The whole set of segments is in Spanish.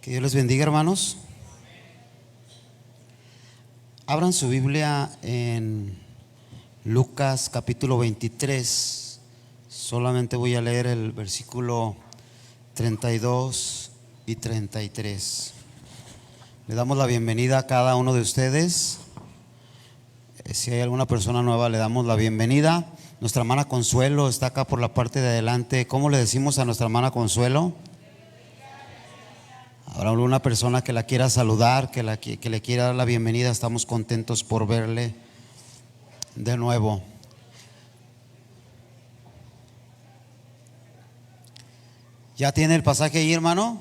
Que Dios les bendiga, hermanos. Abran su Biblia en Lucas capítulo 23. Solamente voy a leer el versículo 32 y 33. Le damos la bienvenida a cada uno de ustedes. Si hay alguna persona nueva, le damos la bienvenida. Nuestra hermana Consuelo está acá por la parte de adelante. ¿Cómo le decimos a nuestra hermana Consuelo? Habrá una persona que la quiera saludar, que le quiera dar la bienvenida. Estamos contentos por verle de nuevo. ¿Ya tiene el pasaje ahí, hermano?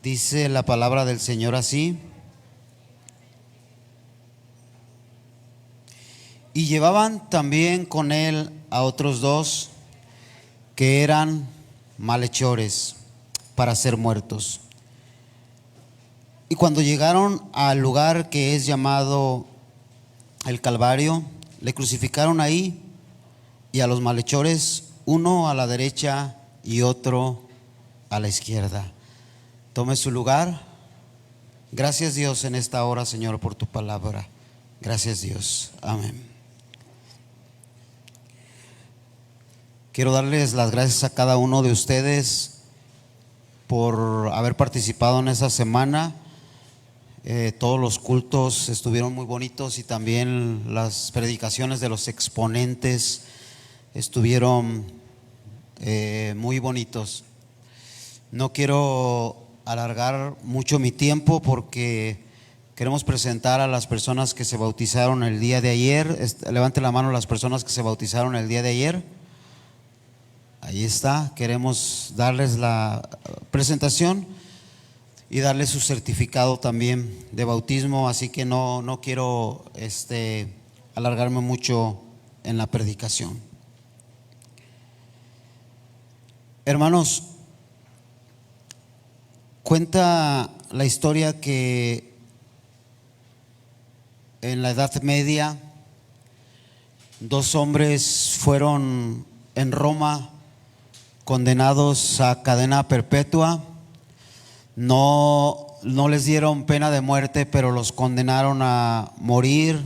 Dice la palabra del Señor así: y llevaban también con él a otros dos que eran malhechores para ser muertos. Y cuando llegaron al lugar que es llamado el Calvario, le crucificaron ahí, y a los malhechores, uno a la derecha y otro a la izquierda. Tome su lugar. Gracias, Dios, en esta hora, Señor, por tu palabra. Gracias, Dios. Amén. Quiero darles las gracias a cada uno de ustedes por haber participado en esa semana. Todos los cultos estuvieron muy bonitos y también las predicaciones de los exponentes estuvieron muy bonitos. No quiero alargar mucho mi tiempo porque queremos presentar a las personas que se bautizaron el día de ayer. Levante la mano las personas que se bautizaron el día de ayer. Ahí está. Queremos darles la presentación y darles su certificado también de bautismo, así que no quiero alargarme mucho en la predicación. Hermanos, cuenta la historia que en la Edad Media dos hombres fueron en Roma condenados a cadena perpetua. No les dieron pena de muerte, pero los condenaron a morir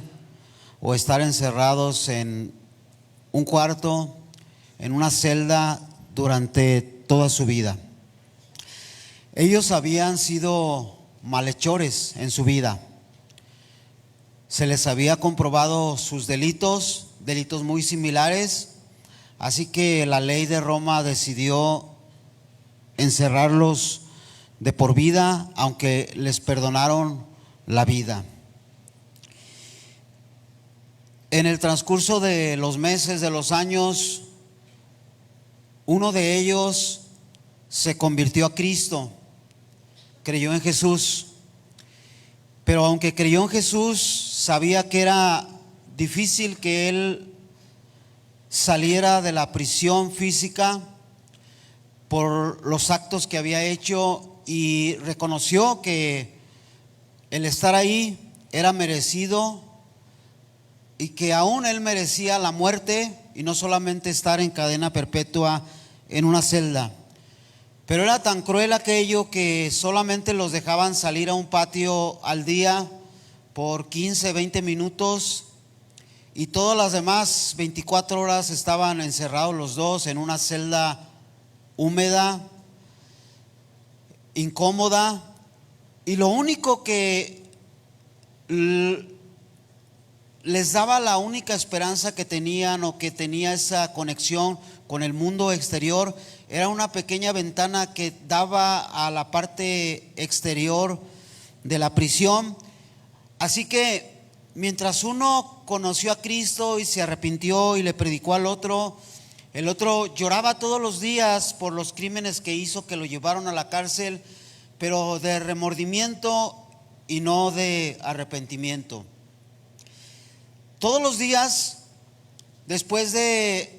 o estar encerrados en un cuarto, en una celda durante toda su vida. Ellos habían sido malhechores en su vida. Se les había comprobado sus delitos muy similares. Así que la ley de Roma decidió encerrarlos de por vida, aunque les perdonaron la vida. En el transcurso de los meses, de los años, uno de ellos se convirtió a Cristo, creyó en Jesús. Pero aunque creyó en Jesús, sabía que era difícil que él saliera de la prisión física por los actos que había hecho, y reconoció que el estar ahí era merecido y que aún él merecía la muerte y no solamente estar en cadena perpetua en una celda. Pero era tan cruel aquello que solamente los dejaban salir a un patio al día por 15, 20 minutos. Y todas las demás 24 horas estaban encerrados los dos en una celda húmeda, incómoda. Y lo único que les daba, la única esperanza que tenían, o que tenía esa conexión con el mundo exterior, era una pequeña ventana que daba a la parte exterior de la prisión. Así que mientras uno conoció a Cristo y se arrepintió y le predicó al otro, el otro lloraba todos los días por los crímenes que hizo, que lo llevaron a la cárcel, pero de remordimiento y no de arrepentimiento. Todos los días, después de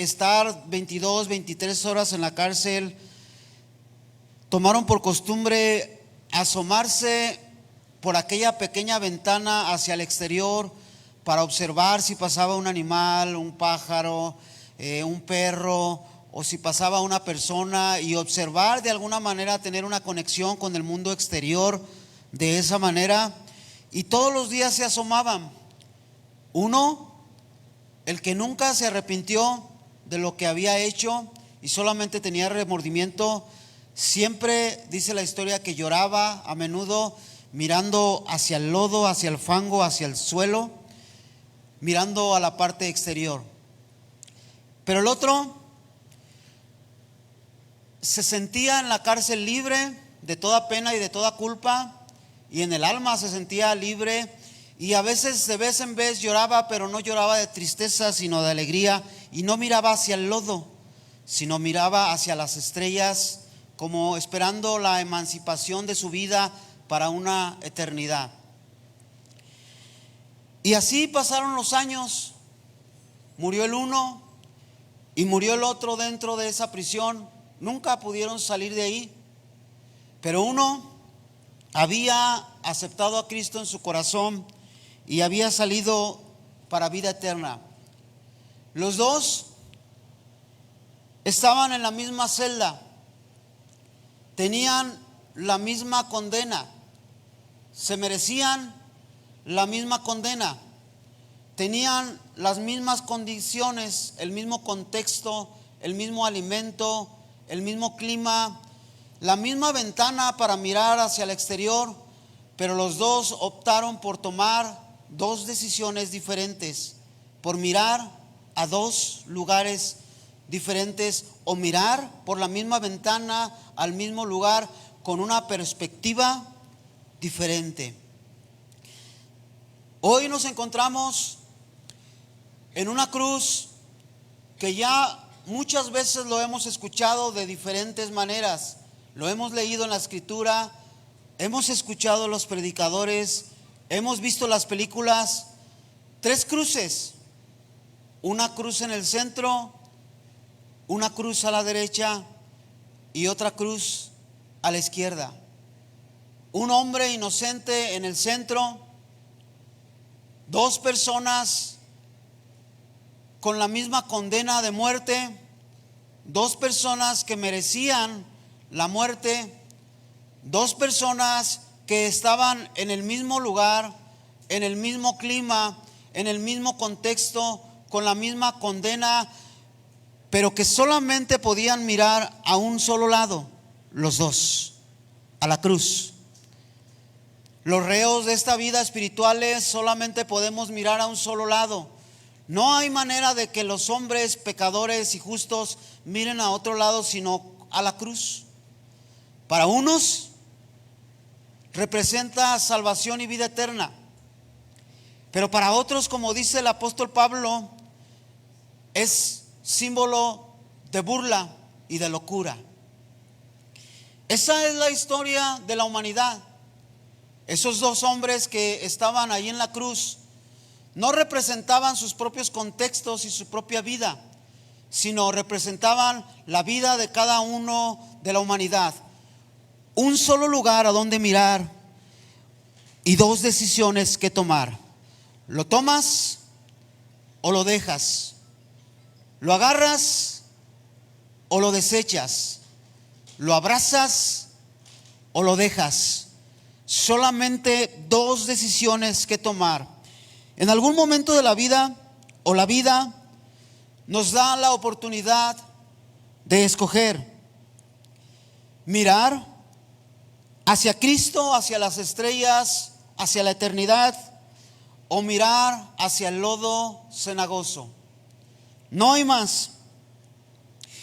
estar 22, 23 horas en la cárcel, tomaron por costumbre asomarse por aquella pequeña ventana hacia el exterior para observar si pasaba un animal, un pájaro, un perro o si pasaba una persona, y observar de alguna manera, tener una conexión con el mundo exterior de esa manera. Y todos los días se asomaban. Uno, el que nunca se arrepintió de lo que había hecho y solamente tenía remordimiento, siempre dice la historia que lloraba a menudo, mirando hacia el lodo, hacia el fango, hacia el suelo, mirando a la parte exterior. Pero el otro se sentía en la cárcel libre de toda pena y de toda culpa, y en el alma se sentía libre, y a veces de vez en vez lloraba, pero no lloraba de tristeza sino de alegría, y no miraba hacia el lodo, sino miraba hacia las estrellas, como esperando la emancipación de su vida para una eternidad. Y así pasaron los años. Murió el uno y murió el otro dentro de esa prisión. Nunca pudieron salir de ahí. Pero uno había aceptado a Cristo en su corazón y había salido para vida eterna. Los dos estaban en la misma celda, tenían la misma condena, se merecían la misma condena, tenían las mismas condiciones, el mismo contexto, el mismo alimento, el mismo clima, la misma ventana para mirar hacia el exterior, pero los dos optaron por tomar dos decisiones diferentes, por mirar a dos lugares diferentes, o mirar por la misma ventana al mismo lugar con una perspectiva diferente. Hoy nos encontramos en una cruz que ya muchas veces lo hemos escuchado de diferentes maneras. Lo hemos leído en la Escritura, hemos escuchado a los predicadores, hemos visto las películas. Tres cruces, una cruz en el centro, una cruz a la derecha y otra cruz a la izquierda. Un hombre inocente en el centro, dos personas con la misma condena de muerte, dos personas que merecían la muerte, dos personas que estaban en el mismo lugar, en el mismo clima, en el mismo contexto, con la misma condena, pero que solamente podían mirar a un solo lado, los dos, a la cruz. Los reos de esta vida espirituales solamente podemos mirar a un solo lado. No hay manera de que los hombres pecadores y justos miren a otro lado sino a la cruz. Para unos representa salvación y vida eterna, pero para otros, como dice el apóstol Pablo, es símbolo de burla y de locura. Esa es la historia de la humanidad. Esos dos hombres que estaban ahí en la cruz no representaban sus propios contextos y su propia vida, sino representaban la vida de cada uno de la humanidad. Un solo lugar a donde mirar y dos decisiones que tomar. ¿Lo tomas o lo dejas? ¿Lo agarras o lo desechas? ¿Lo abrazas o lo dejas? Solamente dos decisiones que tomar. En algún momento de la vida o la vida nos da la oportunidad de escoger mirar hacia Cristo, hacia las estrellas, hacia la eternidad, o mirar hacia el lodo cenagoso. No hay más.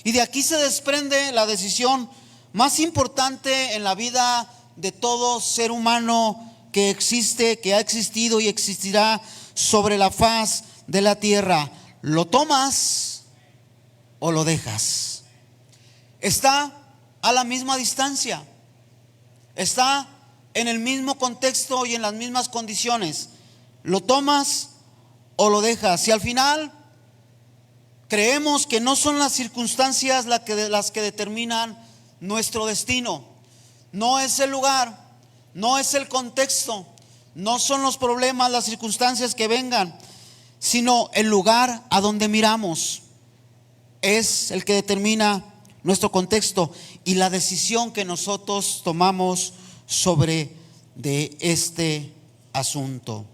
Y de aquí se desprende la decisión más importante en la vida de todo ser humano que existe, que ha existido y existirá sobre la faz de la tierra. ¿Lo tomas o lo dejas? Está a la misma distancia, está en el mismo contexto y en las mismas condiciones. ¿Lo tomas o lo dejas? Si al final creemos que no son las circunstancias las que determinan nuestro destino, no es el lugar, no es el contexto, no son los problemas, las circunstancias que vengan, sino el lugar a donde miramos, es el que determina nuestro contexto y la decisión que nosotros tomamos sobre de este asunto.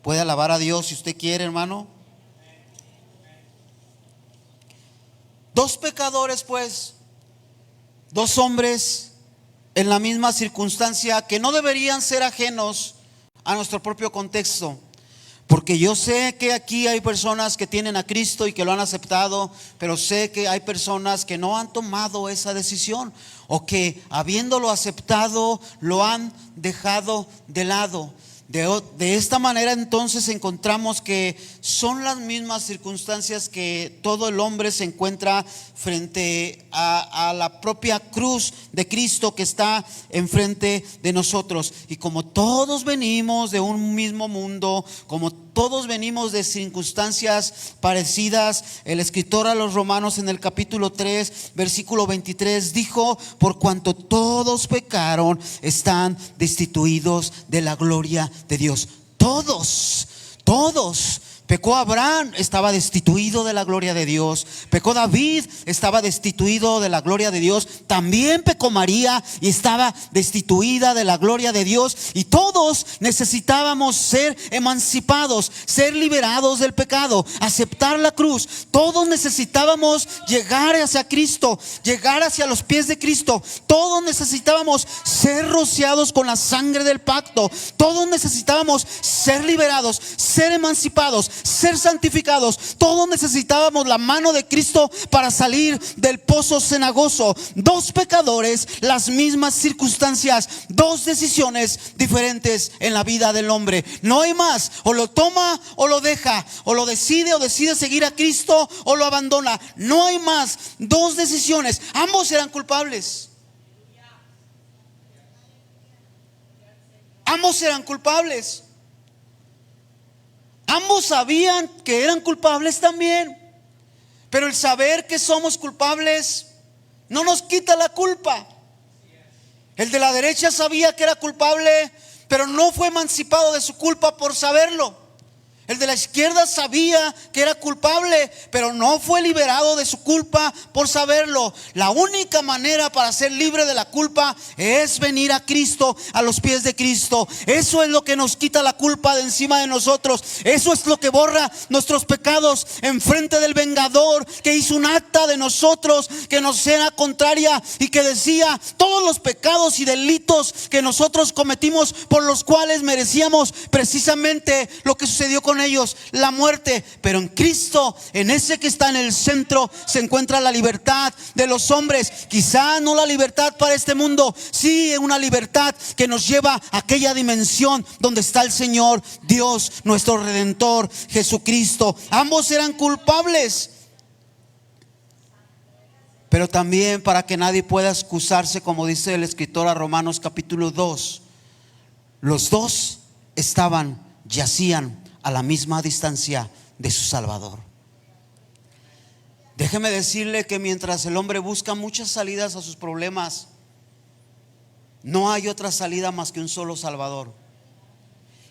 ¿Puede alabar a Dios si usted quiere, hermano? Dos pecadores, pues, dos hombres en la misma circunstancia que no deberían ser ajenos a nuestro propio contexto. Porque yo sé que aquí hay personas que tienen a Cristo y que lo han aceptado, pero sé que hay personas que no han tomado esa decisión o que habiéndolo aceptado lo han dejado de lado. De esta manera entonces encontramos que son las mismas circunstancias que todo el hombre se encuentra frente a la propia cruz de Cristo que está enfrente de nosotros. Y como todos venimos de un mismo mundo, como todos venimos de circunstancias parecidas, el escritor a los Romanos en el capítulo 3 versículo 23 dijo: por cuanto todos pecaron, están destituidos de la gloria de Dios. Todos. Pecó Abraham, estaba destituido de la gloria de Dios. Pecó David, estaba destituido de la gloria de Dios. También pecó María y estaba destituida de la gloria de Dios. Y todos necesitábamos ser emancipados, ser liberados del pecado, aceptar la cruz. Todos necesitábamos llegar hacia Cristo, llegar hacia los pies de Cristo. Todos necesitábamos ser rociados con la sangre del pacto. Todos necesitábamos ser liberados, ser emancipados, ser santificados. Todos necesitábamos la mano de Cristo para salir del pozo cenagoso. Dos pecadores, las mismas circunstancias, dos decisiones diferentes en la vida del hombre. No hay más, o lo toma o lo deja, o lo decide o decide seguir a Cristo o lo abandona. No hay más, dos decisiones. Ambos eran culpables. Ambos eran culpables. Ambos sabían que eran culpables también. Pero el saber que somos culpables no nos quita la culpa. El de la derecha sabía que era culpable, pero no fue emancipado de su culpa por saberlo. El de la izquierda sabía que era culpable, pero no fue liberado de su culpa por saberlo. La única manera para ser libre de la culpa es venir a Cristo, a los pies de Cristo. Eso es lo que nos quita la culpa de encima de nosotros. Eso es lo que borra nuestros pecados en frente del vengador que hizo un acta de nosotros que nos era contraria y que decía todos los pecados y delitos que nosotros cometimos, por los cuales merecíamos precisamente lo que sucedió con ellos, la muerte. Pero en Cristo, en ese que está en el centro, se encuentra la libertad de los hombres. Quizá no la libertad para este mundo, sí una libertad que nos lleva a aquella dimensión donde está el Señor Dios, nuestro Redentor Jesucristo. Ambos eran culpables, pero también para que nadie pueda excusarse, como dice el escritor a Romanos capítulo 2, los dos yacían a la misma distancia de su Salvador. Déjeme decirle que mientras el hombre busca muchas salidas a sus problemas, no hay otra salida más que un solo Salvador.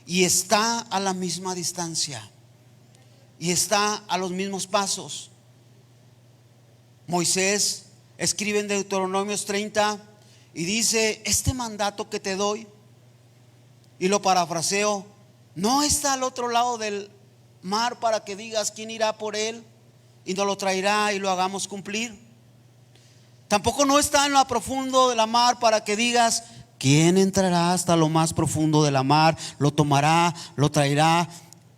Y está a la misma distancia, y está a los mismos pasos. Moisés escribe en Deuteronomios 30 y dice: este mandato que te doy, y lo parafraseo, no está al otro lado del mar para que digas quién irá por él y nos lo traerá y lo hagamos cumplir. Tampoco no está en lo profundo de la mar para que digas quién entrará hasta lo más profundo de la mar, lo tomará, lo traerá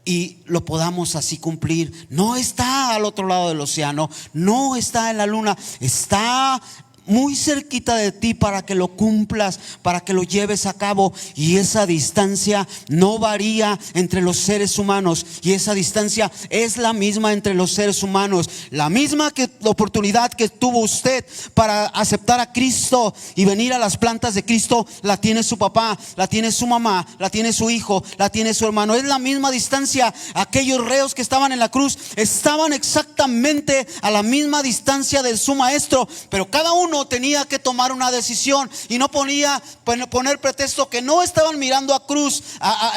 y lo podamos así cumplir. No está al otro lado del océano, no está en la luna, está muy cerquita de ti para que lo cumplas, para que lo lleves a cabo. Y esa distancia no varía entre los seres humanos, y esa distancia es la misma entre los seres humanos. La misma oportunidad que tuvo usted para aceptar a Cristo y venir a las plantas de Cristo, la tiene su papá, la tiene su mamá, la tiene su hijo, la tiene su hermano. Es la misma distancia. Aquellos reos que estaban en la cruz estaban exactamente a la misma distancia de su maestro, pero cada uno uno tenía que tomar una decisión y no poner pretexto que no estaban mirando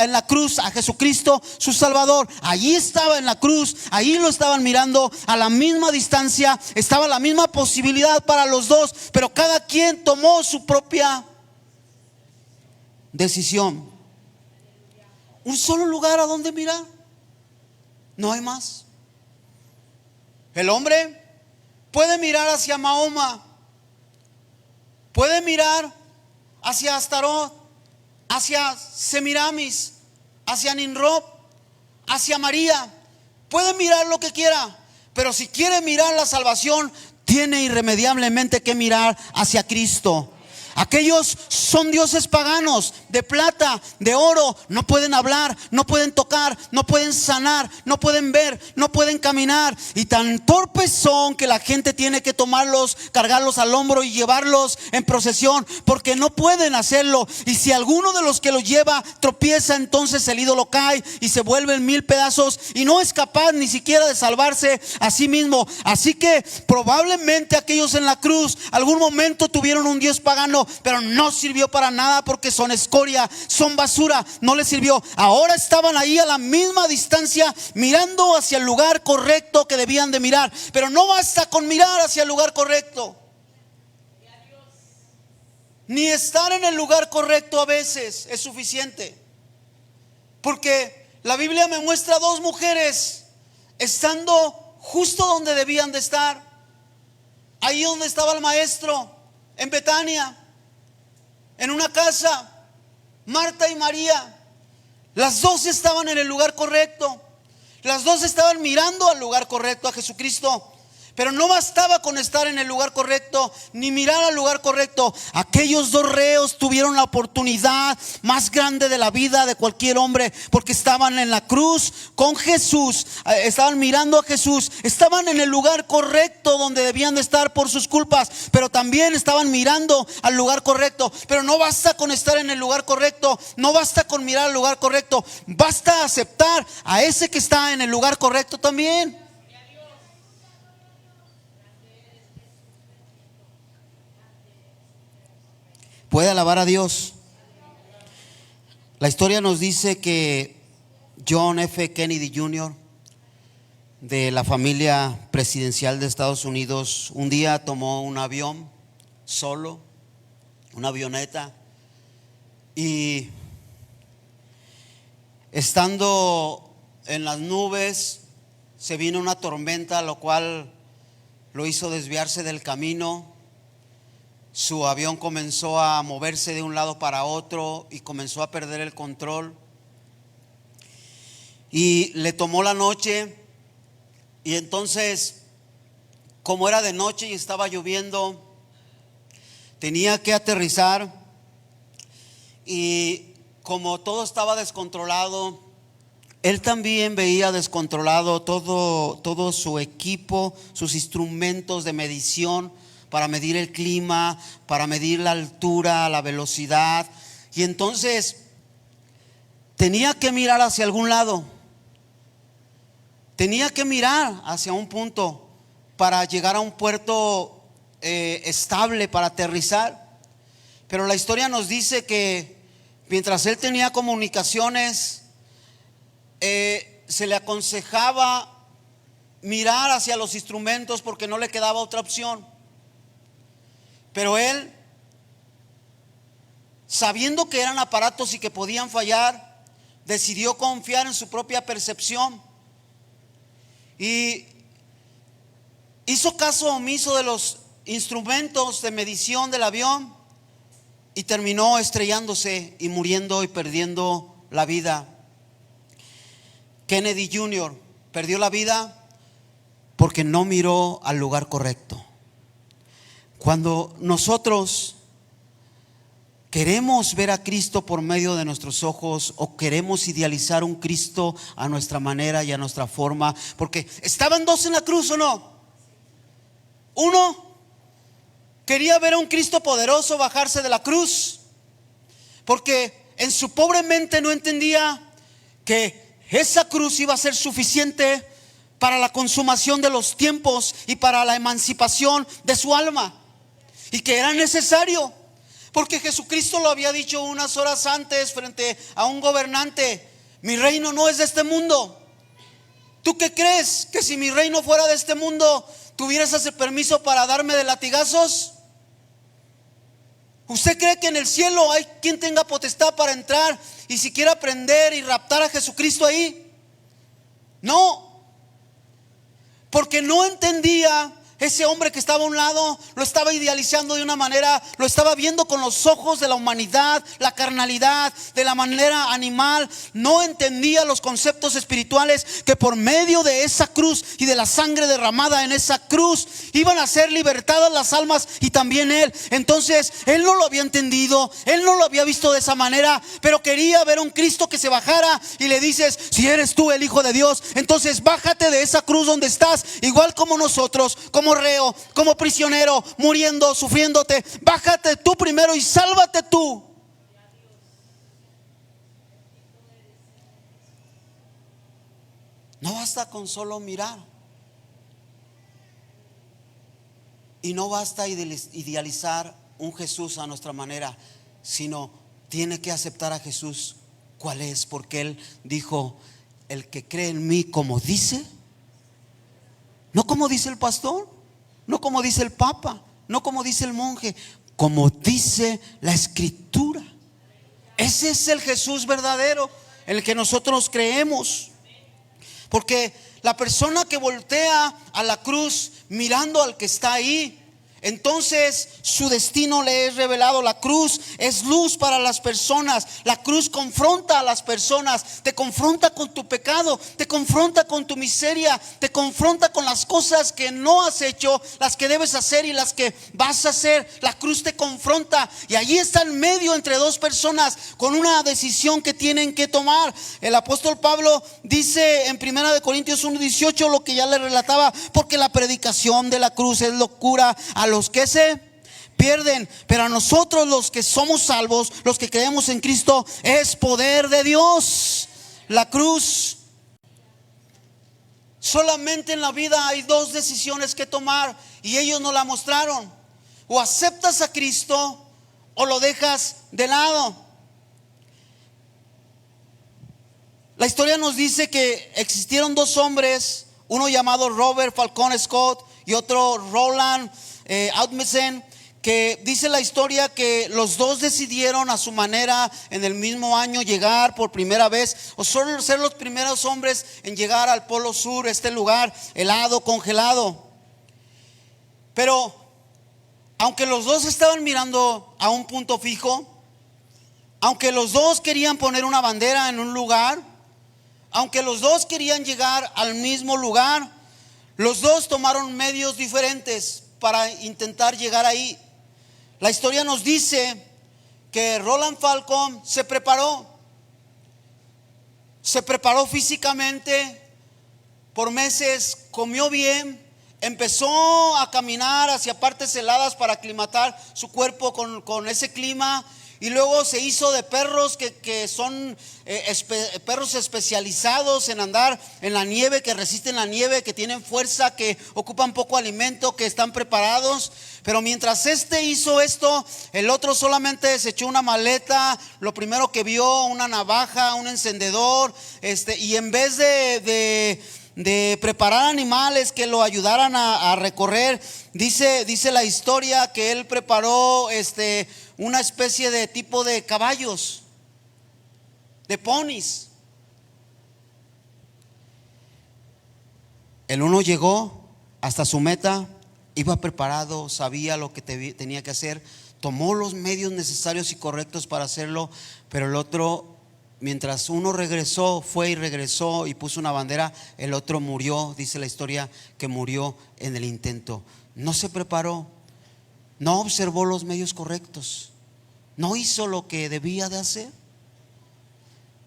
en la cruz a Jesucristo, su Salvador. Allí estaba en la cruz, allí lo estaban mirando a la misma distancia, estaba la misma posibilidad para los dos, pero cada quien tomó su propia decisión. Un solo lugar a donde mirar, no hay más. El hombre puede mirar hacia Mahoma, puede mirar hacia Astarot, hacia Semiramis, hacia Nimrod, hacia María. Puede mirar lo que quiera, pero si quiere mirar la salvación, tiene irremediablemente que mirar hacia Cristo. Aquellos son dioses paganos, de plata, de oro. No pueden hablar, no pueden tocar, no pueden sanar, no pueden ver, no pueden caminar. Y tan torpes son que la gente tiene que tomarlos, cargarlos al hombro y llevarlos en procesión, porque no pueden hacerlo. Y si alguno de los que los lleva tropieza, entonces el ídolo cae y se vuelve en 1000 pedazos y no es capaz ni siquiera de salvarse a sí mismo. Así que probablemente aquellos en la cruz algún momento tuvieron un dios pagano, pero no sirvió para nada, porque son escoria, son basura, no les sirvió. Ahora estaban ahí a la misma distancia, mirando hacia el lugar correcto que debían de mirar. Pero no basta con mirar hacia el lugar correcto, ni estar en el lugar correcto a veces es suficiente, porque la Biblia me muestra 2 mujeres estando justo donde debían de estar, ahí donde estaba el maestro, en Betania, en una casa, Marta y María. Las 2 estaban en el lugar correcto, las 2 estaban mirando al lugar correcto, a Jesucristo. Pero no bastaba con estar en el lugar correcto, ni mirar al lugar correcto. Aquellos 2 reos tuvieron la oportunidad más grande de la vida de cualquier hombre, porque estaban en la cruz con Jesús, estaban mirando a Jesús, estaban en el lugar correcto donde debían de estar por sus culpas, pero también estaban mirando al lugar correcto. Pero no basta con estar en el lugar correcto, no basta con mirar al lugar correcto, basta aceptar a ese que está en el lugar correcto también. Puede alabar a Dios. La historia nos dice que John F. Kennedy Jr., de la familia presidencial de Estados Unidos, un día tomó un avión solo, una avioneta, y estando en las nubes se vino una tormenta, lo cual lo hizo desviarse del camino. Su avión comenzó a moverse de un lado para otro y comenzó a perder el control. Y le tomó la noche, y entonces, como era de noche y estaba lloviendo, tenía que aterrizar. Y como todo estaba descontrolado, él también veía descontrolado todo su equipo, sus instrumentos de medición, para medir el clima, para medir la altura, la velocidad. Y entonces tenía que mirar hacia algún lado, tenía que mirar hacia un punto para llegar a un puerto estable, para aterrizar. Pero la historia nos dice que mientras él tenía comunicaciones, se le aconsejaba mirar hacia los instrumentos porque no le quedaba otra opción. Pero él, sabiendo que eran aparatos y que podían fallar, decidió confiar en su propia percepción y hizo caso omiso de los instrumentos de medición del avión y terminó estrellándose y muriendo y perdiendo la vida. Kennedy Jr. perdió la vida porque no miró al lugar correcto. Cuando nosotros queremos ver a Cristo por medio de nuestros ojos, o queremos idealizar un Cristo a nuestra manera y a nuestra forma, porque estaban 2 en la cruz, ¿o no? Uno quería ver a un Cristo poderoso bajarse de la cruz, porque en su pobre mente no entendía que esa cruz iba a ser suficiente para la consumación de los tiempos y para la emancipación de su alma. y que era necesario, porque Jesucristo lo había dicho unas horas antes frente a un gobernante: mi reino no es de este mundo. ¿Tú qué crees? ¿Que si mi reino fuera de este mundo tuvieras ese permiso para darme de latigazos? ¿Usted cree que en el cielo hay quien tenga potestad para entrar y siquiera prender y raptar a Jesucristo ahí? No, porque no entendía. Ese hombre que estaba a un lado lo estaba idealizando de una manera, lo estaba viendo con los ojos de la humanidad, la carnalidad, de la manera animal. No entendía los conceptos espirituales, que por medio de esa cruz y de la sangre derramada en esa cruz iban a ser libertadas las almas, y también él. Entonces él no lo había entendido, él no lo había visto de esa manera, pero quería ver a un Cristo que se bajara. Y le dices: si eres tú el Hijo de Dios, entonces bájate de esa cruz donde estás, igual como nosotros, como reo, como prisionero, muriendo, sufriéndote. Bájate tú primero y sálvate tú. No basta con solo mirar, y no basta idealizar un Jesús a nuestra manera, sino tiene que aceptar a Jesús cuál es, porque él dijo: el que cree en mí, como dice, no como dice el pastor, no como dice el papa, no como dice el monje, como dice la Escritura. Ese es el Jesús verdadero, en el que nosotros creemos. Porque la persona que voltea a la cruz mirando al que está ahí, entonces su destino le es revelado. La cruz es luz para las personas. La cruz confronta a las personas. Te confronta con tu pecado, te confronta con tu miseria, te confronta con las cosas que no has hecho, las que debes hacer y las que vas a hacer. La cruz te confronta, y allí está en medio entre dos personas con una decisión que tienen que tomar. El apóstol Pablo dice en 1 Corintios 1:18 lo que ya le relataba: porque la predicación de la cruz es locura a los que se pierden, pero a nosotros los que somos salvos, los que creemos en Cristo, es poder de Dios. La cruz. Solamente en la vida hay dos decisiones que tomar, y ellos nos la mostraron: o aceptas a Cristo o lo dejas de lado. La historia nos dice que existieron dos hombres, uno llamado Robert Falcon Scott y otro Roland Amundsen, que dice la historia que los dos decidieron a su manera en el mismo año llegar por primera vez, o solo ser los primeros hombres en llegar al Polo Sur, este lugar helado, congelado. Pero aunque los dos estaban mirando a un punto fijo, aunque los dos querían poner una bandera en un lugar, aunque los dos querían llegar al mismo lugar, los dos tomaron medios diferentes para intentar llegar ahí. La historia nos dice que Roland Falcon se preparó físicamente por meses, comió bien, empezó a caminar hacia partes heladas para aclimatar su cuerpo con ese clima. Y luego se hizo de perros que son perros especializados en andar en la nieve, que resisten la nieve, que tienen fuerza, que ocupan poco alimento, que están preparados. Pero mientras este hizo esto, el otro solamente se echó una maleta, lo primero que vio, una navaja, un encendedor, y en vez de preparar animales que lo ayudaran a recorrer, dice la historia que él preparó una especie de tipo de caballos, de ponis. El uno llegó hasta su meta, iba preparado, sabía lo que tenía que hacer, tomó los medios necesarios y correctos para hacerlo. Pero el otro, mientras uno fue y regresó y puso una bandera, el otro murió. Dice la historia que murió en el intento. No se preparó, no observó los medios correctos, no hizo lo que debía de hacer.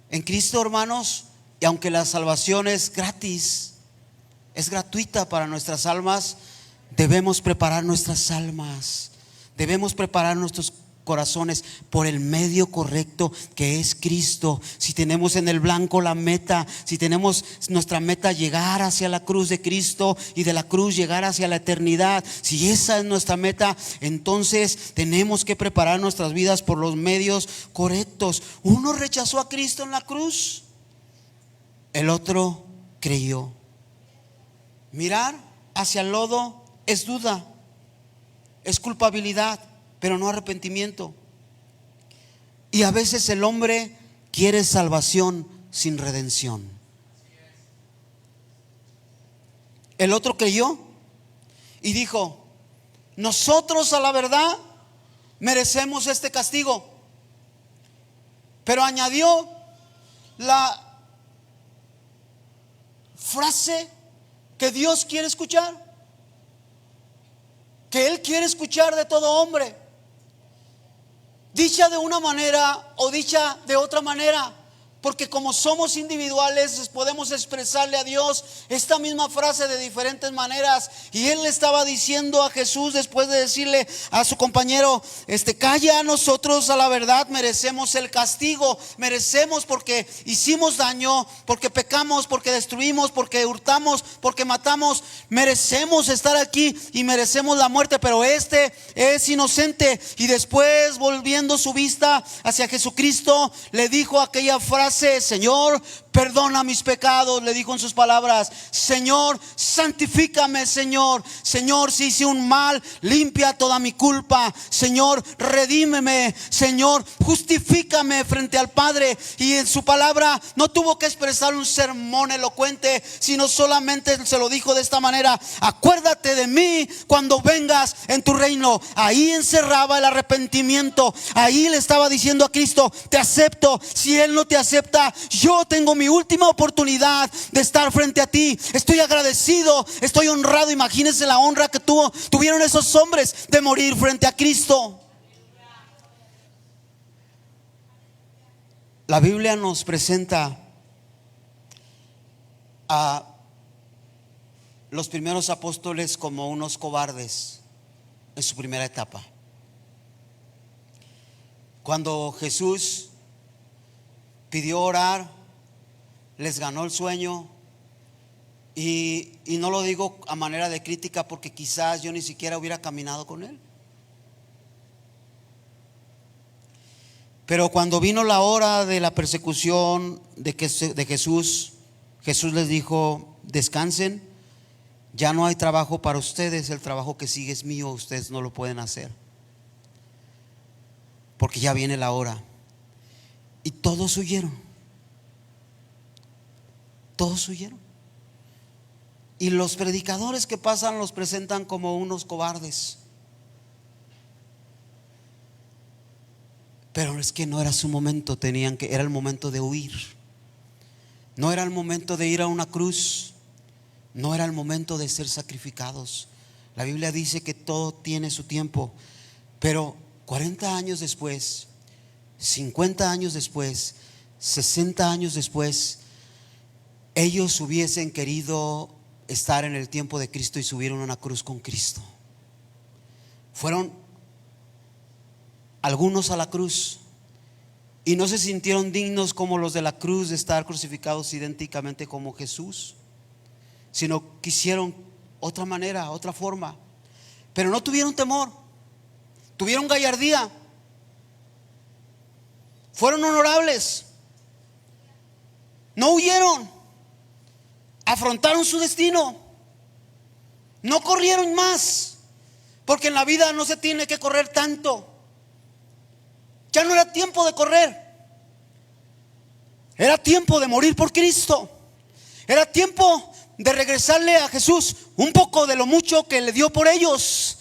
En Cristo, hermanos, y aunque la salvación es gratis, es gratuita para nuestras almas, debemos preparar nuestras almas, debemos preparar nuestros corazones por el medio correcto que es Cristo. Si tenemos en el blanco la meta, si tenemos nuestra meta llegar hacia la cruz de Cristo y de la cruz llegar hacia la eternidad, si esa es nuestra meta, entonces tenemos que preparar nuestras vidas por los medios correctos. Uno rechazó a Cristo en la cruz, el otro creyó. Mirar hacia el lodo es duda, es culpabilidad, pero no arrepentimiento. Y a veces el hombre quiere salvación sin redención. El otro creyó y dijo: nosotros a la verdad merecemos este castigo. Pero añadió la frase que Dios quiere escuchar, que Él quiere escuchar de todo hombre, dicha de una manera o dicha de otra manera, porque como somos individuales podemos expresarle a Dios esta misma frase de diferentes maneras. Y él le estaba diciendo a Jesús, después de decirle a su compañero: calla, nosotros a la verdad merecemos el castigo, merecemos porque hicimos daño, porque pecamos, porque destruimos, porque hurtamos, porque matamos, merecemos estar aquí y merecemos la muerte, pero este es inocente. Y después, volviendo su vista hacia Jesucristo, le dijo aquella frase: Señor, perdona mis pecados. Le dijo en sus palabras: Señor, santifícame. Señor, si hice un mal, limpia toda mi culpa. Señor, redímeme. Señor, justifícame frente al Padre. Y en su palabra no tuvo que expresar un sermón elocuente, sino solamente se lo dijo de esta manera: acuérdate de mí cuando vengas en tu reino. Ahí encerraba el arrepentimiento. Ahí le estaba diciendo a Cristo: te acepto. Si Él no te acepta, yo tengo mi última oportunidad de estar frente a ti. Estoy agradecido, estoy honrado. Imagínense la honra que tuvieron esos hombres de morir frente a Cristo. La Biblia nos presenta a los primeros apóstoles como unos cobardes en su primera etapa. Cuando Jesús pidió orar, les ganó el sueño. Y no lo digo a manera de crítica, porque quizás yo ni siquiera hubiera caminado con Él. Pero cuando vino la hora de la persecución de Jesús, Jesús les dijo: descansen, ya no hay trabajo para ustedes, el trabajo que sigue es mío, ustedes no lo pueden hacer, porque ya viene la hora. Y todos huyeron. Todos huyeron. Y los predicadores que pasan los presentan como unos cobardes. Pero es que no era su momento, era el momento de huir. No era el momento de ir a una cruz. No era el momento de ser sacrificados. La Biblia dice que todo tiene su tiempo. Pero 40 años después, 50 años después, 60 años después, ellos hubiesen querido estar en el tiempo de Cristo y subieron a una cruz con Cristo. Fueron algunos a la cruz y no se sintieron dignos como los de la cruz de estar crucificados idénticamente como Jesús, sino quisieron otra manera, otra forma. Pero no tuvieron temor, tuvieron gallardía. Fueron honorables, no huyeron, afrontaron su destino, no corrieron más, porque en la vida no se tiene que correr tanto. Ya no era tiempo de correr, era tiempo de morir por Cristo. Era tiempo de regresarle a Jesús un poco de lo mucho que le dio por ellos.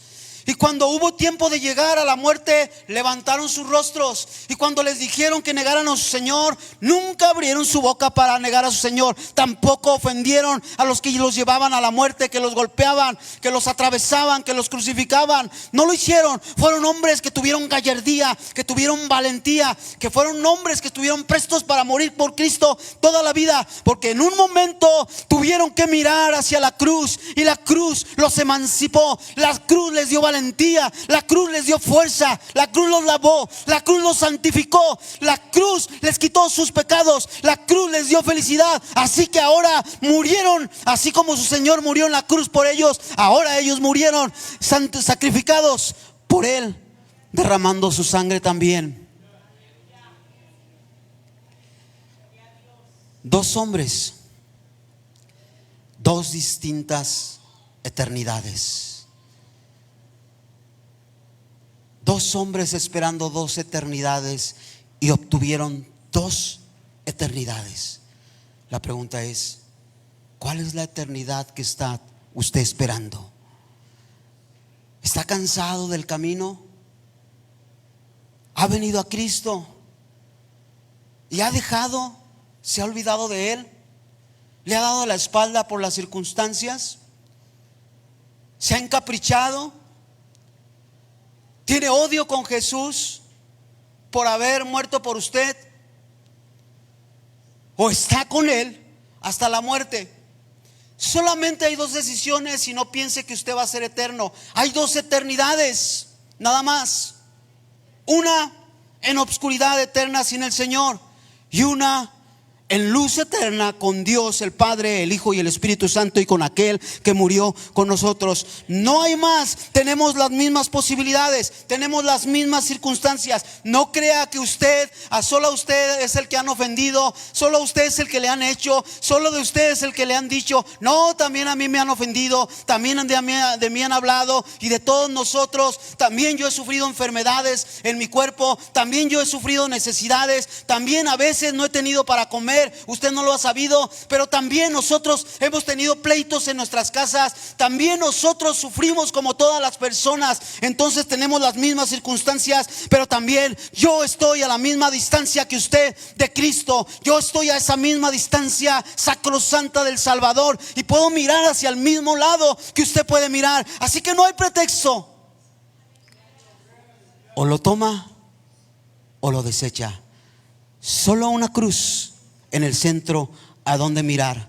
Y cuando hubo tiempo de llegar a la muerte, levantaron sus rostros. Y cuando les dijeron que negaran a su Señor, nunca abrieron su boca para negar a su Señor. Tampoco ofendieron a los que los llevaban a la muerte, que los golpeaban, que los atravesaban, que los crucificaban. No lo hicieron. Fueron hombres que tuvieron gallardía, que tuvieron valentía, que fueron hombres que estuvieron prestos para morir por Cristo toda la vida. Porque en un momento tuvieron que mirar hacia la cruz, y la cruz los emancipó. La cruz les dio valentía. valentía, la cruz les dio fuerza, la cruz los lavó, la cruz los santificó, la cruz les quitó sus pecados, la cruz les dio felicidad. Así que ahora murieron, así como su Señor murió en la cruz por ellos, ahora ellos murieron sacrificados por Él, derramando su sangre también. Dos hombres, dos distintas eternidades. Dos hombres esperando dos eternidades y obtuvieron dos eternidades. La pregunta es, ¿cuál es la eternidad que está usted esperando? ¿Está cansado del camino? ¿Ha venido a Cristo y ha dejado, se ha olvidado de Él? ¿Le ha dado la espalda por las circunstancias? ¿Se ha encaprichado? ¿Tiene odio con Jesús por haber muerto por usted? ¿O está con Él hasta la muerte? Solamente hay dos decisiones y no piense que usted va a ser eterno. Hay dos eternidades, nada más. Una en obscuridad eterna sin el Señor, y una en luz eterna con Dios el Padre, el Hijo y el Espíritu Santo, y con aquel que murió con nosotros. No hay más. Tenemos las mismas posibilidades, tenemos las mismas circunstancias. No crea que usted, solo a usted es el que han ofendido, solo a usted es el que le han hecho, solo de usted es el que le han dicho. No, también a mí me han ofendido, también de mí han hablado, y de todos nosotros. También yo he sufrido enfermedades en mi cuerpo, también yo he sufrido necesidades, también a veces no he tenido para comer. Usted no lo ha sabido, pero también nosotros hemos tenido pleitos en nuestras casas. También nosotros sufrimos como todas las personas. Entonces tenemos las mismas circunstancias, pero también yo estoy a la misma distancia que usted de Cristo. Yo estoy a esa misma distancia sacrosanta del Salvador, y puedo mirar hacia el mismo lado que usted puede mirar. Así que no hay pretexto. O lo toma o lo desecha. Solo una cruz en el centro a donde mirar.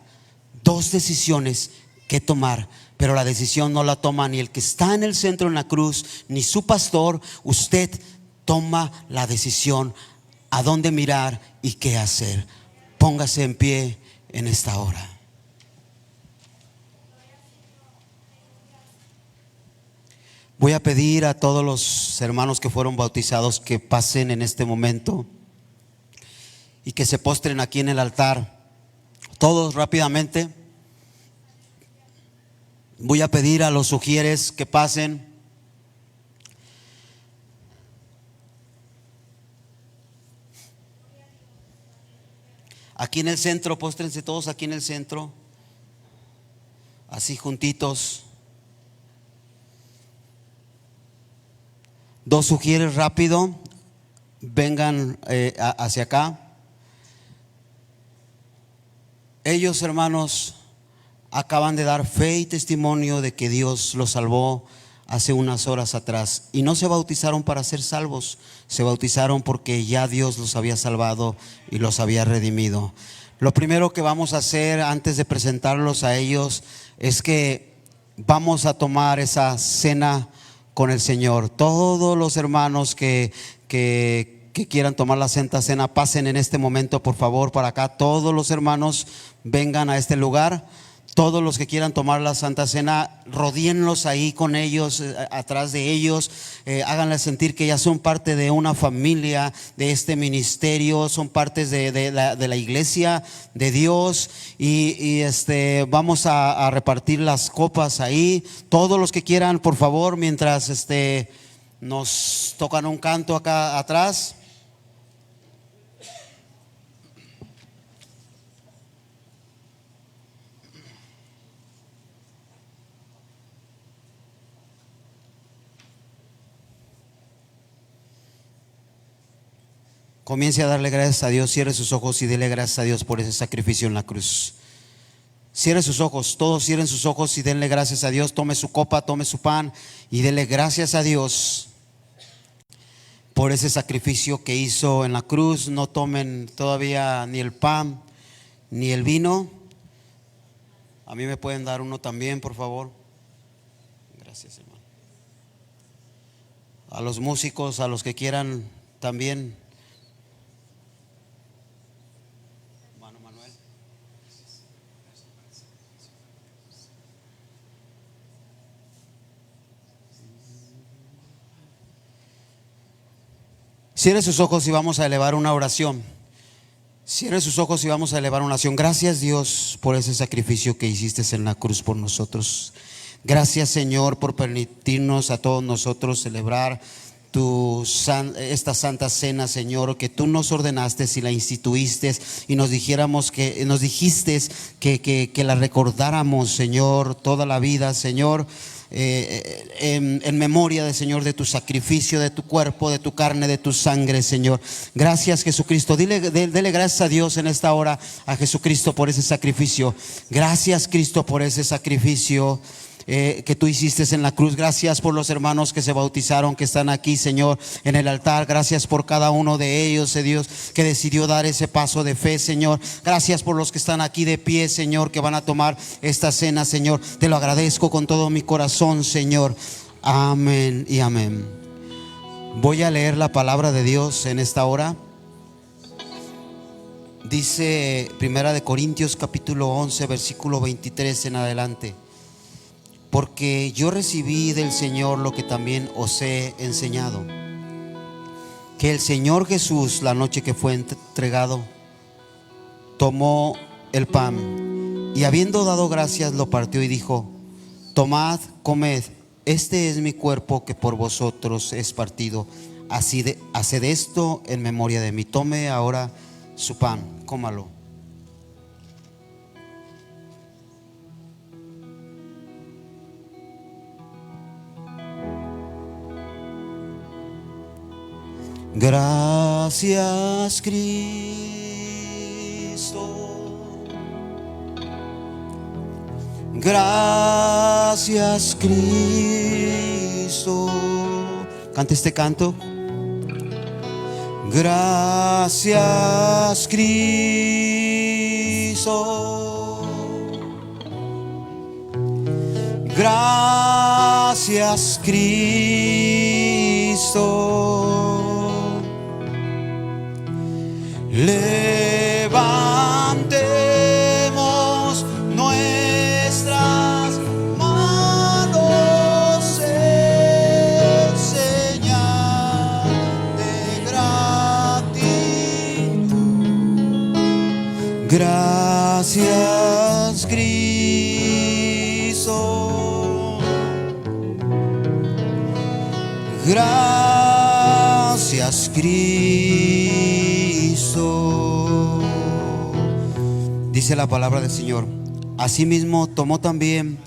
Dos decisiones que tomar, pero la decisión no la toma ni el que está en el centro en la cruz, ni su pastor. Usted toma la decisión a dónde mirar y qué hacer. Póngase en pie en esta hora. Voy a pedir a todos los hermanos que fueron bautizados que pasen en este momento y que se postren aquí en el altar. Todos rápidamente. Voy a pedir a los sugieres que pasen. Aquí en el centro, póstrense todos aquí en el centro, así juntitos. Dos sugieres rápido, vengan hacia acá. Ellos, hermanos, acaban de dar fe y testimonio de que Dios los salvó hace unas horas atrás, y no se bautizaron para ser salvos, se bautizaron porque ya Dios los había salvado y los había redimido. Lo primero que vamos a hacer antes de presentarlos a ellos es que vamos a tomar esa cena con el Señor. Todos los hermanos que quieran tomar la Santa Cena, pasen en este momento por favor para acá. Todos los hermanos vengan a este lugar. Todos los que quieran tomar la Santa Cena, rodéenlos ahí con ellos, atrás de ellos. Háganles sentir que ya son parte de una familia, de este ministerio, son partes de la iglesia de Dios. Y vamos a repartir las copas ahí. Todos los que quieran, por favor, mientras nos tocan un canto acá atrás. Comience a darle gracias a Dios. Cierre sus ojos y dele gracias a Dios por ese sacrificio en la cruz. Cierre sus ojos, todos cierren sus ojos y denle gracias a Dios. Tome su copa, tome su pan y dele gracias a Dios por ese sacrificio que hizo en la cruz. No tomen todavía ni el pan ni el vino. A mí me pueden dar uno también, por favor. Gracias, hermano. a los músicos, a los que quieran también. Hermano Manuel. Cierre sus ojos y vamos a elevar una oración. Cierre sus ojos y vamos a elevar una oración. Gracias, Dios, por ese sacrificio que hiciste en la cruz por nosotros. Gracias, Señor, por permitirnos a todos nosotros celebrar esta santa cena, Señor, que tú nos ordenaste y la instituiste y nos dijiste que la recordáramos, Señor, toda la vida, Señor. En memoria de, Señor, de tu sacrificio, de tu cuerpo, de tu carne, de tu sangre, Señor. Gracias, Jesucristo. Dele gracias a Dios en esta hora, a Jesucristo, por ese sacrificio. Gracias, Cristo, por ese sacrificio que tú hiciste en la cruz. Gracias por los hermanos que se bautizaron, que están aquí, Señor, en el altar. Gracias por cada uno de ellos, Dios, que decidió dar ese paso de fe, Señor. Gracias por los que están aquí de pie, Señor, que van a tomar esta cena, Señor. Te lo agradezco con todo mi corazón, Señor. Amén y amén. Voy a leer la palabra de Dios en esta hora. Dice Primera de Corintios capítulo 11 versículo 23 en adelante: porque yo recibí del Señor lo que también os he enseñado, que el Señor Jesús, la noche que fue entregado, tomó el pan y, habiendo dado gracias, lo partió y dijo: tomad, comed, este es mi cuerpo que por vosotros es partido. Haced esto en memoria de mí. Tome ahora su pan, cómalo. Gracias, Cristo. Gracias, Cristo. Cante este canto. Gracias, Cristo. Gracias, Cristo. Levantemos nuestras manos en señal de gratitud. Gracias, Cristo. Gracias, Cristo. Dice la palabra del Señor: asimismo tomó también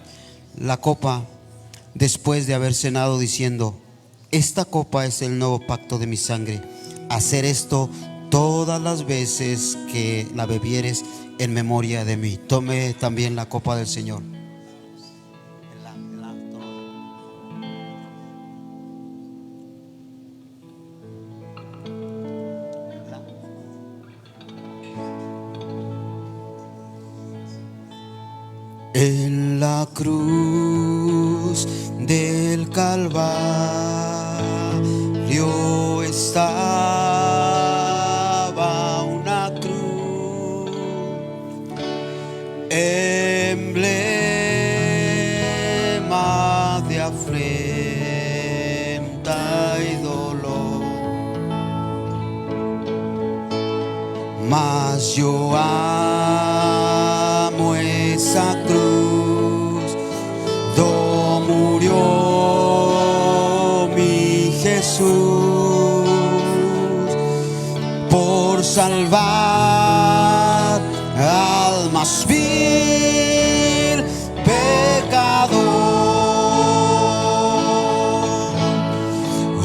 la copa después de haber cenado, diciendo: esta copa es el nuevo pacto de mi sangre. Hacer esto todas las veces que la bebieres en memoria de mí. Tome también la copa del Señor. En la cruz del Calvario estaba una cruz, emblema de afrenta y dolor. Mas yo amo esa cruz, do murió mi Jesús por salvar al más vil pecador.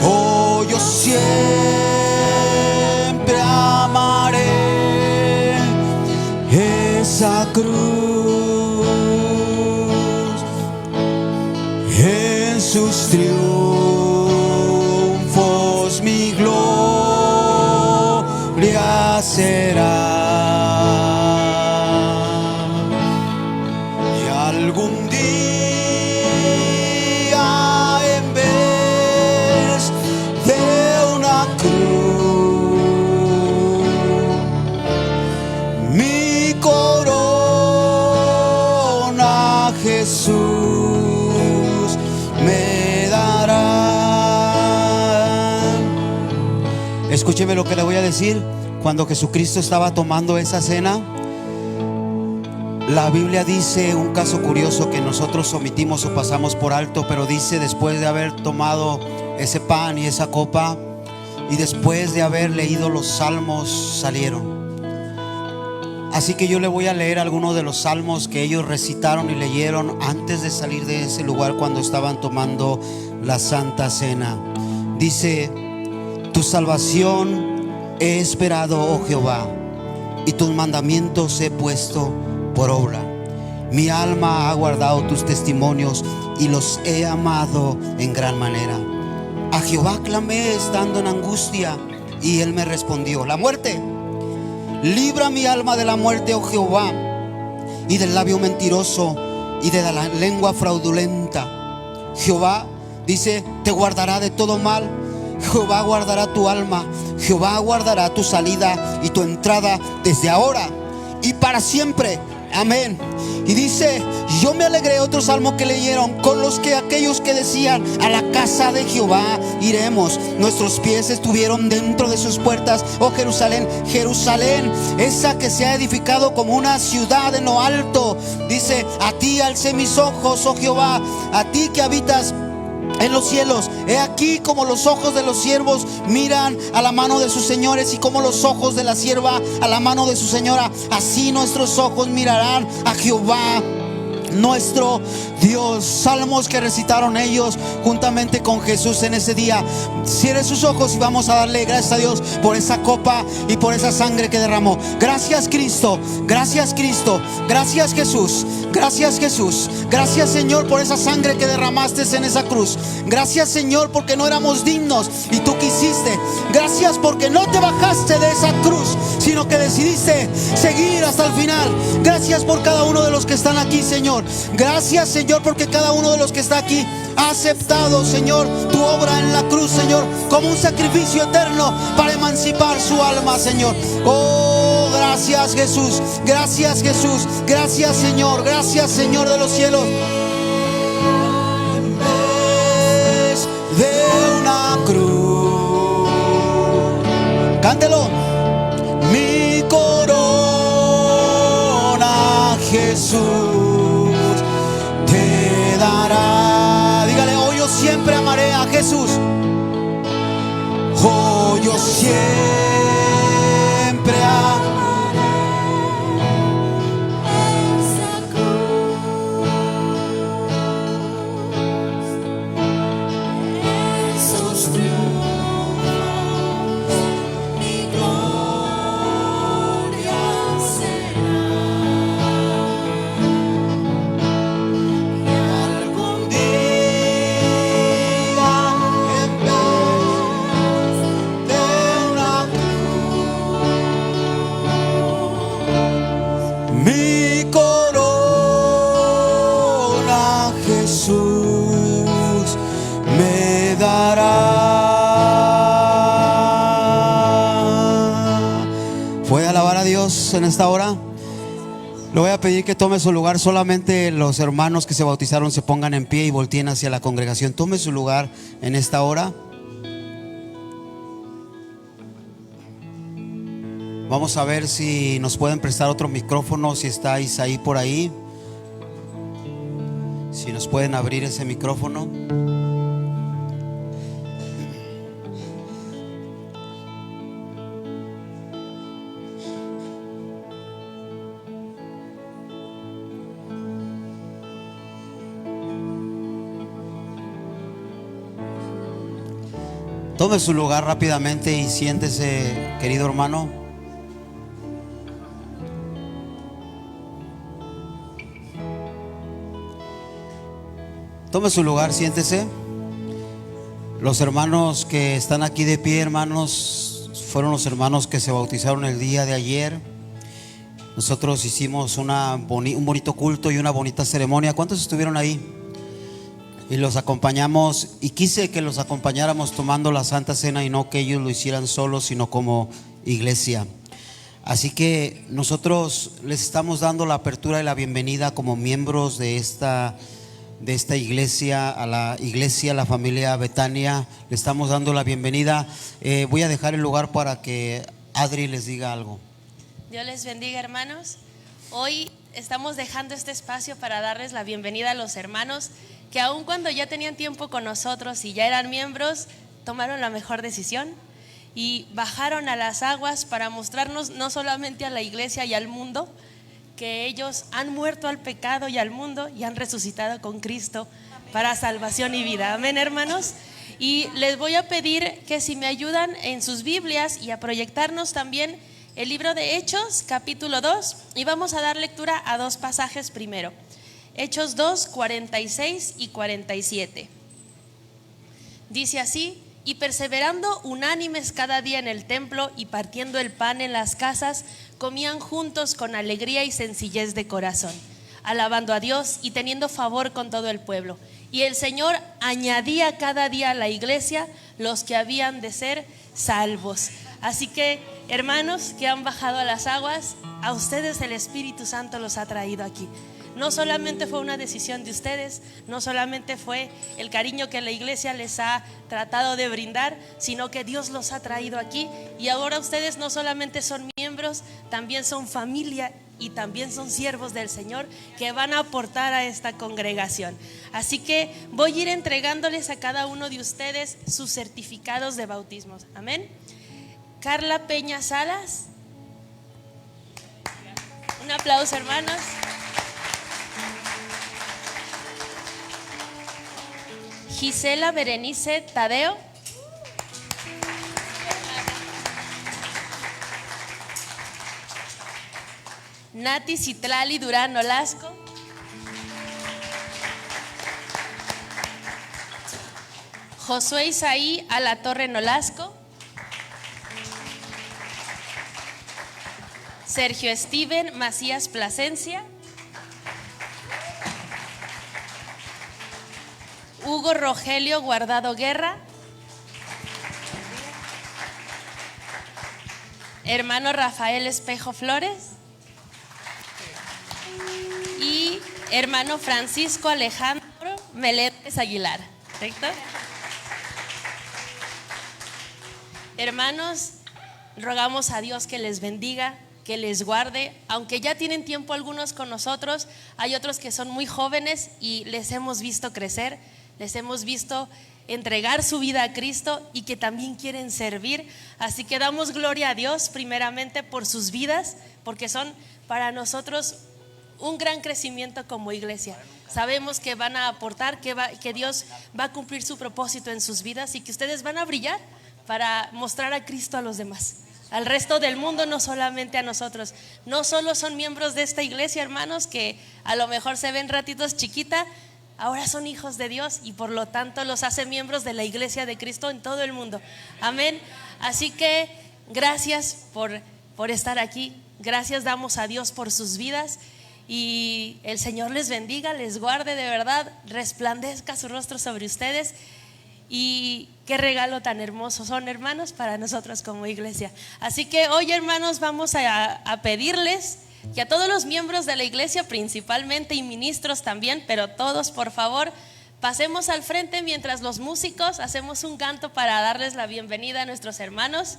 Oh, yo siempre amaré esa cruz. En sus triunfos mi gloria será. Y algún día, en vez Jesús me darán. Escúcheme lo que le voy a decir. Cuando Jesucristo estaba tomando esa cena, la Biblia dice un caso curioso que nosotros omitimos o pasamos por alto, pero dice: después de haber tomado ese pan y esa copa, y después de haber leído los salmos, salieron. Así que yo le voy a leer algunos de los salmos que ellos recitaron y leyeron antes de salir de ese lugar cuando estaban tomando la Santa Cena. Dice: tu salvación he esperado, oh Jehová, y tus mandamientos he puesto por obra. Mi alma ha guardado tus testimonios y los he amado en gran manera. A Jehová clamé estando en angustia, y él me respondió. La muerte, libra mi alma de la muerte, oh Jehová, y del labio mentiroso y de la lengua fraudulenta. Jehová, dice, te guardará de todo mal. Jehová guardará tu alma. Jehová guardará tu salida y tu entrada desde ahora y para siempre. Amén. Y dice: yo me alegré, otro salmo que leyeron, con los que aquellos que decían: a la casa de Jehová iremos. Nuestros pies estuvieron dentro de sus puertas, oh Jerusalén, Jerusalén, esa que se ha edificado como una ciudad en lo alto. Dice: a ti alcé mis ojos, oh Jehová, a ti que habitas en los cielos. He aquí como los ojos de los siervos miran a la mano de sus señores, y como los ojos de la sierva a la mano de su señora, así nuestros ojos mirarán a Jehová nuestro Dios. Salmos que recitaron ellos juntamente con Jesús en ese día. Cierre sus ojos y vamos a darle gracias a Dios por esa copa y por esa sangre que derramó. Gracias Cristo, gracias Cristo, gracias Jesús, gracias Jesús, gracias Señor por esa sangre que derramaste en esa cruz. Gracias Señor porque no éramos dignos y tú quisiste. Gracias porque no te bajaste de esa cruz, sino que decidiste seguir hasta el final. Gracias por cada uno de los que están aquí, Señor. Gracias Señor porque cada uno de los que está aquí ha aceptado, Señor, tu obra en la cruz, Señor, como un sacrificio eterno para emancipar su alma, Señor. Oh, gracias Jesús, gracias Jesús, gracias Señor, gracias Señor de los cielos. En vez de una cruz, cántelo. Mi corona Jesús te dará. Dígale: oh, yo siempre amaré a Jesús. Oh, yo siempre amaré esa cruz. Esos triunfos, mi gloria será. Y algún día en vez de una cruz, mi corona Jesús me dará. ¿Puede alabar a Dios en esta hora? Le voy a pedir que tome su lugar. Solamente los hermanos que se bautizaron se pongan en pie y volteen hacia la congregación. Tome su lugar en esta hora. Vamos a ver si nos pueden prestar otro micrófono, si estáis ahí por ahí. Si nos pueden abrir ese micrófono. Tome su lugar rápidamente y siéntese, querido hermano. Tome su lugar, siéntese. Los hermanos que están aquí de pie, hermanos, fueron los hermanos que se bautizaron el día de ayer. Nosotros hicimos un bonito culto y una bonita ceremonia. ¿Cuántos estuvieron ahí? Y los acompañamos, y quise que los acompañáramos tomando la Santa Cena, y no que ellos lo hicieran solos, sino como iglesia. Así que nosotros les estamos dando la apertura y la bienvenida como miembros de esta iglesia, a la familia Betania. Le estamos dando la bienvenida. Voy a dejar el lugar para que Adri les diga algo. Dios les bendiga, hermanos. Hoy estamos dejando este espacio para darles la bienvenida a los hermanos que aun cuando ya tenían tiempo con nosotros y ya eran miembros, tomaron la mejor decisión y bajaron a las aguas para mostrarnos no solamente a la iglesia y al mundo que ellos han muerto al pecado y al mundo y han resucitado con Cristo para salvación y vida. Amén, hermanos. Y les voy a pedir que si me ayudan en sus Biblias y a proyectarnos también el libro de Hechos, capítulo 2, y vamos a dar lectura a dos pasajes primero. Hechos 2, 46 y 47. Dice así: y perseverando unánimes cada día en el templo y partiendo el pan en las casas, comían juntos con alegría y sencillez de corazón, alabando a Dios y teniendo favor con todo el pueblo. Y el Señor añadía cada día a la iglesia los que habían de ser salvos. Así que, hermanos que han bajado a las aguas, a ustedes el Espíritu Santo los ha traído aquí. No solamente fue una decisión de ustedes, no solamente fue el cariño que la iglesia les ha tratado de brindar, sino que Dios los ha traído aquí. Y ahora ustedes no solamente son miembros, también son familia y también son siervos del Señor que van a aportar a esta congregación. Así que voy a ir entregándoles a cada uno de ustedes sus certificados de bautismos. Amén. Carla Peña Salas. Un aplauso, hermanos. Gisela Berenice Tadeo. Nati Citlali Durán Olasco. Josué Isaí Alatorre Nolasco. Sergio Steven Macías Plasencia. Hugo Rogelio Guardado Guerra. Hermano Rafael Espejo Flores. Y hermano Francisco Alejandro Meléndez Aguilar. ¿Correcto? Hermanos, rogamos a Dios que les bendiga, que les guarde. Aunque ya tienen tiempo algunos con nosotros, hay otros que son muy jóvenes y les hemos visto crecer. Les hemos visto entregar su vida a Cristo y que también quieren servir. Así que damos gloria a Dios primeramente por sus vidas, porque son para nosotros un gran crecimiento como iglesia. Sabemos que van a aportar, que Dios va a cumplir su propósito en sus vidas y que ustedes van a brillar para mostrar a Cristo a los demás, al resto del mundo, no solamente a nosotros. No solo son miembros de esta iglesia, hermanos, que a lo mejor se ven ratitos chiquita. Ahora son hijos de Dios y por lo tanto los hace miembros de la iglesia de Cristo en todo el mundo. Amén. Así que gracias por estar aquí. Gracias damos a Dios por sus vidas. Y el Señor les bendiga, les guarde de verdad, resplandezca su rostro sobre ustedes. Y qué regalo tan hermoso son, hermanos, para nosotros como iglesia. Así que hoy, hermanos, vamos a pedirles que a todos los miembros de la iglesia principalmente y ministros también, pero todos por favor pasemos al frente mientras los músicos hacemos un canto para darles la bienvenida a nuestros hermanos,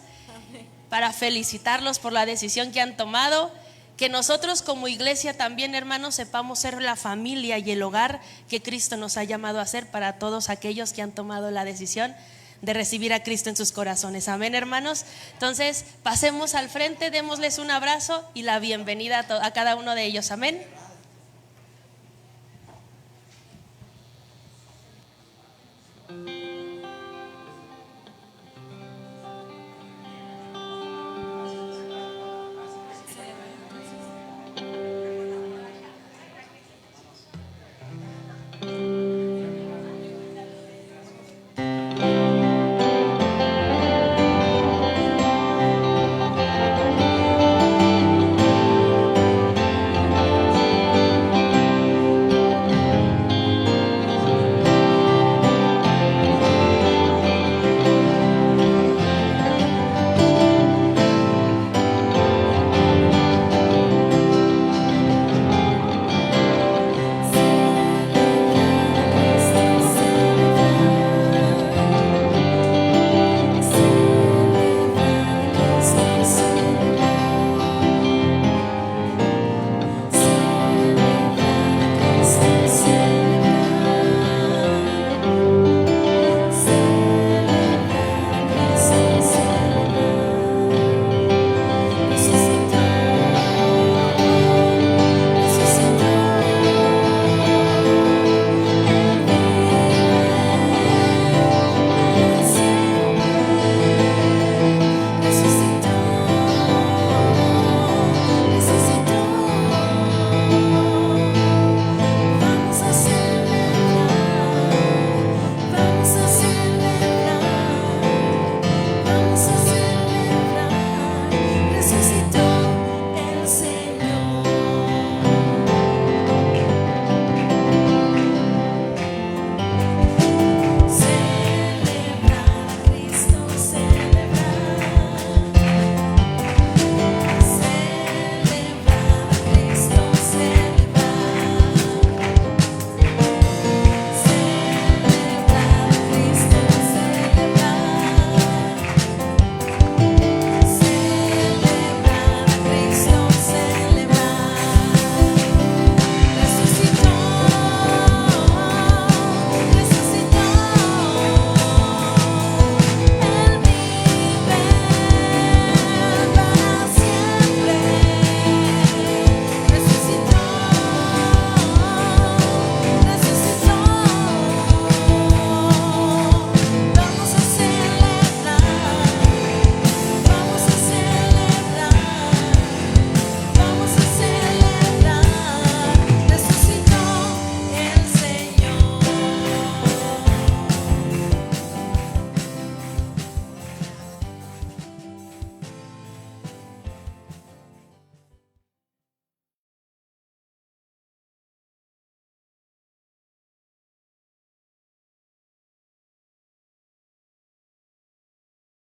para felicitarlos por la decisión que han tomado. Que nosotros como iglesia también, hermanos, sepamos ser la familia y el hogar que Cristo nos ha llamado a ser para todos aquellos que han tomado la decisión de recibir a Cristo en sus corazones. Amén, hermanos. Entonces pasemos al frente, démosles un abrazo y la bienvenida a cada uno de ellos. Amén.